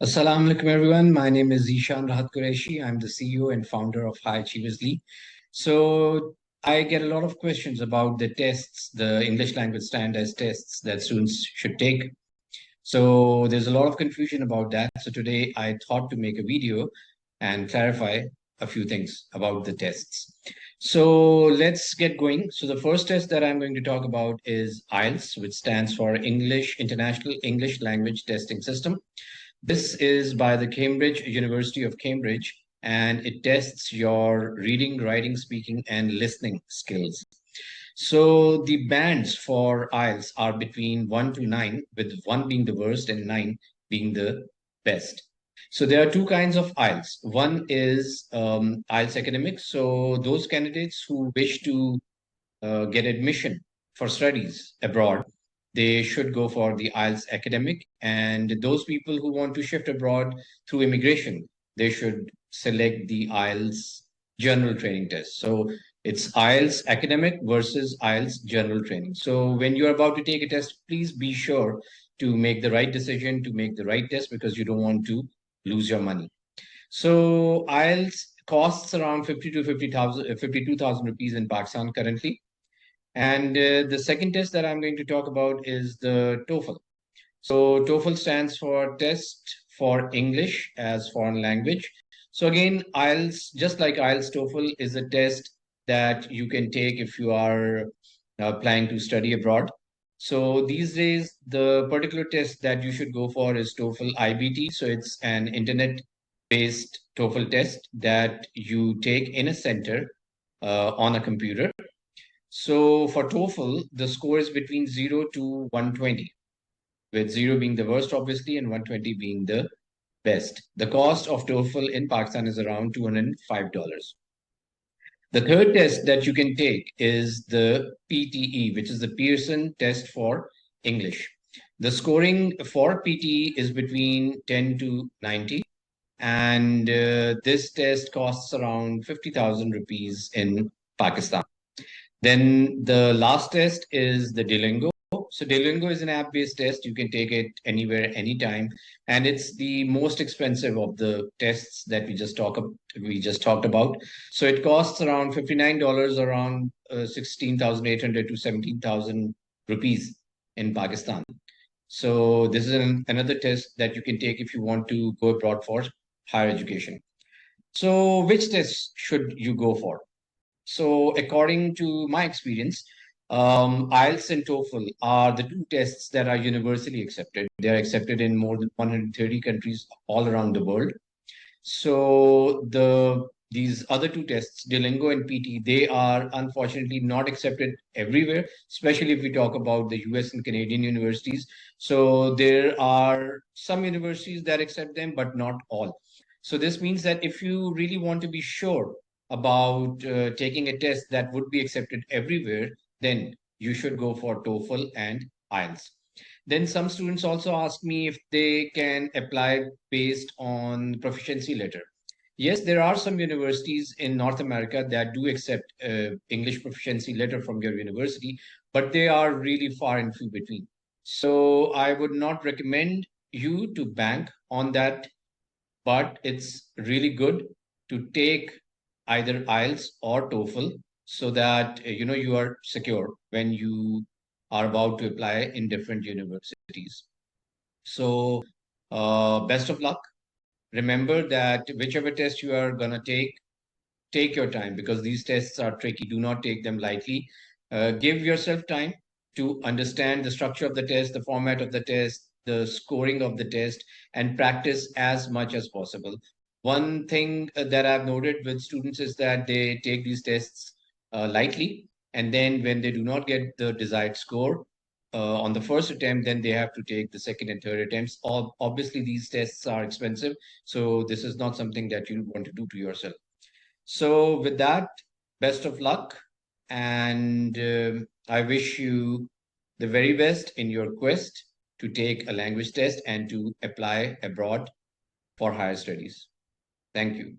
Assalamu alaikum everyone. My name is Zishan Rahat Qureshi. I'm the CEO and founder of High Achievers League. So I get a lot of questions about the tests, the English language standards tests that students should take. So there's a lot of confusion about that. So today I thought to make a video and clarify a few things about the tests. So let's get going. So the first test that I'm going to talk about is IELTS, which stands for English International English Language Testing System. This is by the University of Cambridge, and it tests your reading, writing, speaking, and listening skills. So the bands for IELTS are between 1 to 9, with 1 being the worst and 9 being the best. So there are two kinds of IELTS. One is IELTS academic. So those candidates who wish to get admission for studies abroad, they should go for the IELTS academic. And those people who want to shift abroad through immigration, they should select the IELTS general training test. So it's IELTS academic versus IELTS general training. So when you're about to take a test, please be sure to make the right decision, to make the right test, because you don't want to lose your money. So IELTS costs around 50 to 50,000, 52,000 rupees in Pakistan currently. And the second test that I'm going to talk about is the TOEFL. So TOEFL stands for Test for English as Foreign Language. So again, IELTS, just like IELTS, TOEFL is a test that you can take if you are planning to study abroad. So these days, the particular test that you should go for is TOEFL IBT. So it's an internet-based TOEFL test that you take in a center on a computer. So for TOEFL, the score is between 0 to 120, with 0 being the worst, obviously, and 120 being the best. The cost of TOEFL in Pakistan is around $205. The third test that you can take is the PTE, which is the Pearson Test for English. The scoring for PTE is between 10 to 90, and this test costs around 50,000 rupees in Pakistan. Then the last test is the Duolingo. So Duolingo is an app-based test. You can take it anywhere, anytime, and it's the most expensive of the tests that we just talked about. So it costs around $59, around 16,800 to 17,000 rupees in Pakistan. So this is another test that you can take if you want to go abroad for higher education. So which test should you go for? So, according to my experience, IELTS and TOEFL are the two tests that are universally accepted. They are accepted in more than 130 countries all around the world. So, these other two tests, Duolingo and PT, they are unfortunately not accepted everywhere, especially if we talk about the US and Canadian universities. So, there are some universities that accept them, but not all. So, this means that if you really want to be sure about taking a test that would be accepted everywhere, then you should go for TOEFL and IELTS. Then some students also ask me if they can apply based on proficiency letter. Yes, there are some universities in North America that do accept English proficiency letter from your university, but they are really far and few between. So I would not recommend you to bank on that, but it's really good to take either IELTS or TOEFL so that you are secure when you are about to apply in different universities. So best of luck. Remember that whichever test you are gonna take your time, because these tests are tricky. Do not take them lightly. Give yourself time to understand the structure of the test, the format of the test, the scoring of the test, and practice as much as possible. One thing that I've noted with students is that they take these tests lightly, and then when they do not get the desired score on the first attempt, then they have to take the second and third attempts. Obviously, these tests are expensive, so this is not something that you want to do to yourself. So, with that, best of luck, and I wish you the very best in your quest to take a language test and to apply abroad for higher studies. Thank you.